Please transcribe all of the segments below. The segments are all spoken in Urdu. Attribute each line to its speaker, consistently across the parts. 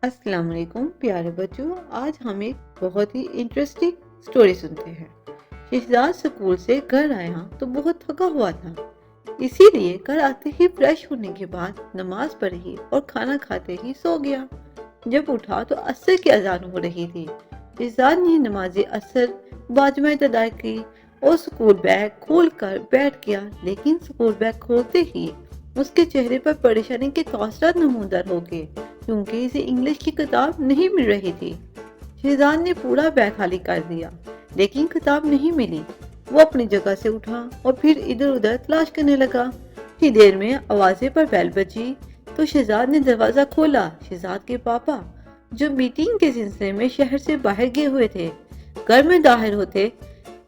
Speaker 1: السلام علیکم پیارے بچوں، آج ہم ایک بہت ہی انٹرسٹنگ سٹوری سنتے ہیں۔ شہزاد اسکول سے گھر آیا تو بہت تھکا ہوا تھا، اسی لیے گھر آتے ہی فریش ہونے کے بعد نماز پڑھی اور کھانا کھاتے ہی سو گیا۔ جب اٹھا تو عصر کی اذان ہو رہی تھی۔ شہزاد نے نماز عصر باجمعیت ادا کی اور اسکول بیگ کھول کر بیٹھ گیا، لیکن اسکول بیگ کھولتے ہی اس کے چہرے پر پریشانی کے تاثرات نمودار ہو گئے، کیونکہ اسے انگلش کی کتاب نہیں مل رہی تھی۔ شہزاد نے پورا بیگ خالی کر دیا، لیکن کتاب نہیں ملی۔ وہ اپنی جگہ سے اٹھا اور پھر ادھر ادھر تلاش کرنے لگا۔ ہی دیر میں آوازیں پر بیل بجی تو شہزاد نے دروازہ کھولا۔ شہزاد کے پاپا، جو میٹنگ کے سلسلے میں شہر سے باہر گئے ہوئے تھے، گھر میں داخل ہوتے۔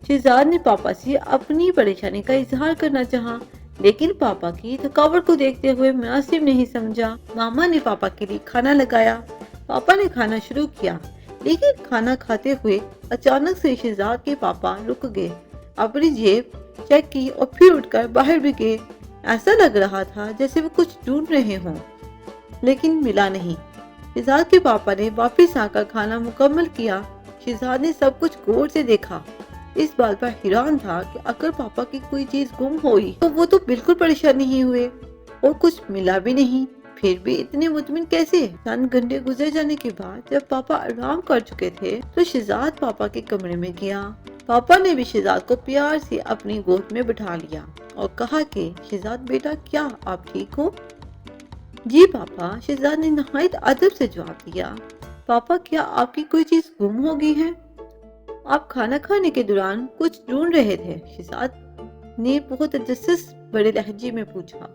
Speaker 1: شہزاد نے پاپا سے اپنی پریشانی کا اظہار کرنا چاہا، لیکن پاپا کی تھکاوٹ کو دیکھتے ہوئے مناسب نہیں سمجھا۔ ماما نے پاپا کے لیے کھانا لگایا۔ پاپا نے کھانا شروع کیا، لیکن کھانا کھاتے ہوئے اچانک سے شہزاد کے پاپا رک گئے، اپنی جیب چیک کی اور پھر اٹھ کر باہر بھی گئے۔ ایسا لگ رہا تھا جیسے وہ کچھ ڈھونڈ رہے ہوں، لیکن ملا نہیں۔ شہزاد کے پاپا نے واپس آ کر کھانا مکمل کیا۔ شہزاد نے سب کچھ غور سے دیکھا، اس بات پر حیران تھا کہ اگر پاپا کی کوئی چیز گم ہوئی تو وہ تو بالکل پریشان نہیں ہوئے اور کچھ ملا بھی نہیں، پھر بھی اتنے مطمئن کیسے؟ چند گھنٹے گزر جانے کے بعد جب پاپا آرام کر چکے تھے تو شہزاد پاپا کے کمرے میں گیا۔ پاپا نے بھی شہزاد کو پیار سے اپنی گود میں بٹھا لیا اور کہا کہ شہزاد بیٹا، کیا آپ ٹھیک ہو؟ جی پاپا، شہزاد نے نہایت ادب سے جواب دیا۔ پاپا، کیا آپ کی کوئی چیز گم ہو گئی ہے؟ آپ کھانا کھانے کے دوران کچھ ڈھونڈ رہے تھے، شہزاد نے بہت تجسس بڑے لہجے میں پوچھا۔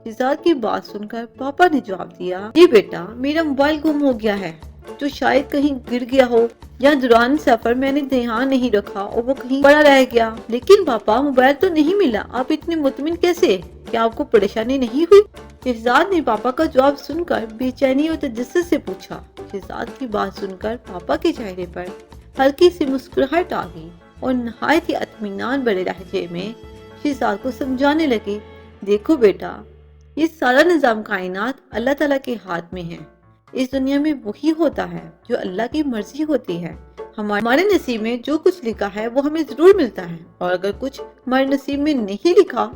Speaker 1: شہزاد کی بات سن کر پاپا نے جواب دیا، جی بیٹا، میرا موبائل گم ہو گیا ہے، جو شاید کہیں گر گیا ہو یا دوران سفر میں نے دھیان نہیں رکھا اور وہ کہیں پڑا رہ گیا۔ لیکن پاپا، موبائل تو نہیں ملا، آپ اتنے مطمئن کیسے؟ کیا آپ کو پریشانی نہیں ہوئی؟ شہزاد نے پاپا کا جواب سن کر بے چینی اور تجسس سے پوچھا۔ شہزاد کی بات سن کر پاپا کے چہرے پر ہلکی سی مسکراہٹ آ گئی اور نہایت ہی اطمینان بڑے لہجے میں شہزاد کو سمجھانے لگے، دیکھو بیٹا، یہ سارا نظام کائنات اللہ تعالیٰ کے ہاتھ میں ہے۔ اس دنیا میں وہی ہوتا ہے جو اللہ کی مرضی ہوتی ہے۔ ہمارے نصیب میں جو کچھ لکھا ہے وہ ہمیں ضرور ملتا ہے، اور اگر کچھ ہمارے نصیب میں نہیں لکھا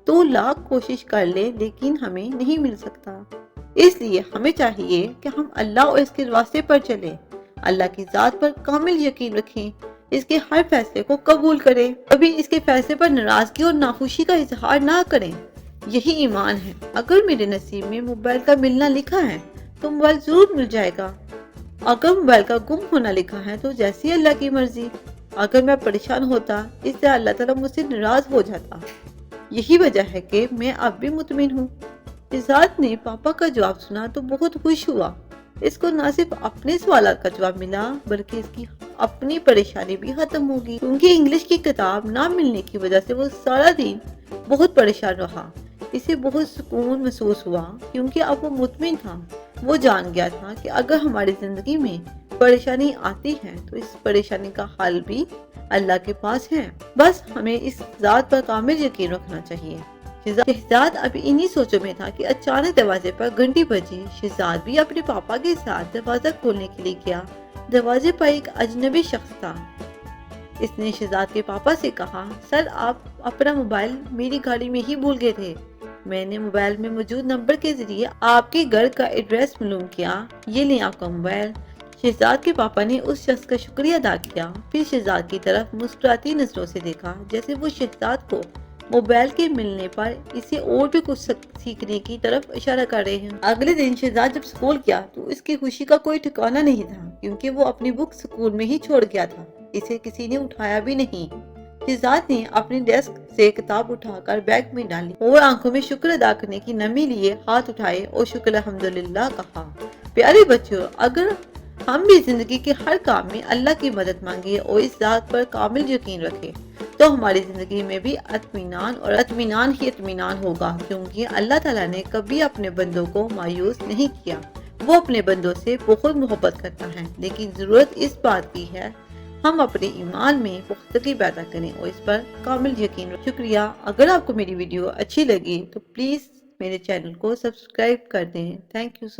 Speaker 1: تو لاکھ کوشش کر لے لیکن ہمیں نہیں مل سکتا۔ اس لیے ہمیں چاہیے کہ ہم اللہ اور اس کے راستے پر چلیں، اللہ کی ذات پر کامل یقین رکھیں، اس کے ہر فیصلے کو قبول کریں، کبھی اس کے فیصلے پر ناراضگی اور ناخوشی کا اظہار نہ کریں۔ یہی ایمان ہے۔ اگر میرے نصیب میں موبائل کا ملنا لکھا ہے تو موبائل ضرور مل جائے گا، اگر موبائل کا گم ہونا لکھا ہے تو جیسی اللہ کی مرضی۔ اگر میں پریشان ہوتا، اس سے اللہ تعالیٰ مجھ سے ناراض ہو جاتا۔ یہی وجہ ہے کہ میں اب بھی مطمئن ہوں۔ شہزاد نے پاپا کا جواب سنا تو بہت خوش ہوا۔ اس کو نہ صرف اپنے سوالات کا جواب ملا بلکہ اس کی اپنی پریشانی بھی ختم ہوگی، کیونکہ انگلش کی کتاب نہ ملنے کی وجہ سے وہ سارا دن بہت پریشان رہا۔ اسے بہت سکون محسوس ہوا کیونکہ اب وہ مطمئن تھا۔ وہ جان گیا تھا کہ اگر ہماری زندگی میں پریشانی آتی ہے تو اس پریشانی کا حل بھی اللہ کے پاس ہے، بس ہمیں اس ذات پر کامل یقین رکھنا چاہیے۔ شہزاد ابھی انہی سوچوں میں تھا کہ اچانک دروازے پر گھنٹی بجی۔ شہزاد بھی اپنے پاپا کے ساتھ دروازہ کھولنے کے لیے گیا۔ دروازے پر ایک اجنبی شخص تھا۔ اس نے شہزاد کے پاپا سے کہا، سر، آپ اپنا موبائل میری گاڑی میں ہی بھول گئے تھے۔ میں نے موبائل میں موجود نمبر کے ذریعے آپ کے گھر کا ایڈریس معلوم کیا، یہ لیں آپ کا موبائل۔ شہزاد کے پاپا نے اس شخص کا شکریہ ادا کیا، پھر شہزاد کی طرف مسکراتی نظروں سے دیکھا جیسے وہ شہزاد کو موبائل کے ملنے پر اسے اور بھی کچھ سیکھنے کی طرف اشارہ کر رہے ہیں۔ اگلے دن شہزاد جب اسکول گیا تو اس کی خوشی کا کوئی ٹھکانہ نہیں تھا، کیونکہ وہ اپنی بک اسکول میں ہی چھوڑ گیا تھا، اسے کسی نے اٹھایا بھی نہیں۔ شہزاد نے اپنی ڈیسک سے کتاب اٹھا کر بیگ میں ڈالی اور آنکھوں میں شکر ادا کرنے کی نمی لیے ہاتھ اٹھائے اور شکر الحمدللہ کہا۔ پیارے بچوں، اگر ہم بھی زندگی کے ہر کام میں اللہ کی مدد مانگے اور اس ذات پر کامل یقین رکھیں تو ہماری زندگی میں بھی اطمینان اور اطمینان ہی اطمینان ہوگا، کیونکہ اللہ تعالیٰ نے کبھی اپنے بندوں کو مایوس نہیں کیا۔ وہ اپنے بندوں سے بہت محبت کرتا ہے، لیکن ضرورت اس بات کی ہے ہم اپنے ایمان میں پختگی پیدا کریں اور اس پر کامل یقین رکھیں۔ شکریہ۔ اگر آپ کو میری ویڈیو اچھی لگی تو پلیز میرے چینل کو سبسکرائب کر دیں۔ Thank you so